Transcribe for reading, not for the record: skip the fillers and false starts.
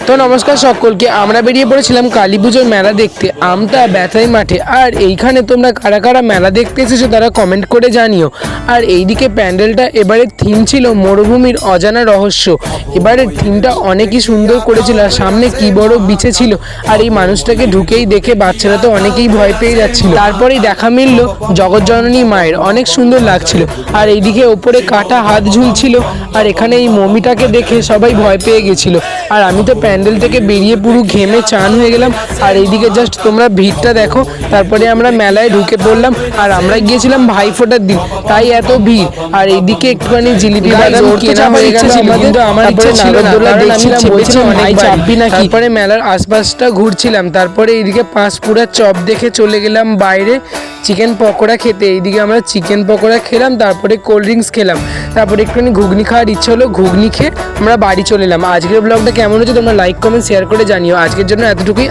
তো নমস্কার সকলকে। আমরা বেরিয়ে পড়েছিলাম কালী পুজোর মেলা দেখতে আমতা ব্যথাই মাঠে। আর এইখানে তোমরা কারা কারা মেলা দেখতে এসেছো তারা কমেন্ট করে জানিও। আর এইদিকে প্যান্ডেলটা এবারে থিম ছিল মরুভূমির অজানা রহস্য। এবারের থিমটা অনেকই সুন্দর করেছিল আর সামনে কি বড় বিছে ছিল। আর এই মানুষটাকে ঢুকেই দেখে বাচ্চারা তো অনেকেই ভয় পেয়ে যাচ্ছিল। তারপরেই দেখা মিলল জগৎজননী মায়ের, অনেক সুন্দর লাগছিল। আর এইদিকে ওপরে কাটা হাত ঝুলছিল আর এখানে এই মমিটাকে দেখে সবাই ভয় পেয়ে গেছিল। আর আমি তো প্যান্ডেল থেকে বেরিয়ে পুরো ঘেমে চান হয়ে গেলাম। আর এইদিকে জাস্ট তোমরা ভিড়টা দেখো। তারপরে আমরা মেলায় ঢুকে পড়লাম আর আমরা গিয়েছিলাম ভাইফোঁটার দিন, তাই এত ভিড়। আর এইদিকে একটুখানি জিলিপি বাদাম কেনা হয়ে গেছে কিন্তু আমার ইচ্ছে ছিল না, কারণ আমি চেপেছি ভাই চাপবি নাকি। তারপরে মেলার আশপাশটা ঘুরছিলাম, তারপরে এইদিকে পাঁশকুড়ার চপ দেখে চলে গেলাম বাইরে চিকেন পকোড়া খেতে। এইদিকে আমরা চিকেন পকোড়া খেলাম, তারপরে কোল্ড ড্রিঙ্কস খেলাম, তারপরে একটুখানি ঘুগনি খাওয়ার ইচ্ছে হলো, ঘুগনি খেয়ে আমরা বাড়ি চলে এলাম। আজকের ব্লগটা কেমন হচ্ছে তোমরা লাইক কমেন্ট শেয়ার করে জানিও। আজকের জন্য এতটুকুই।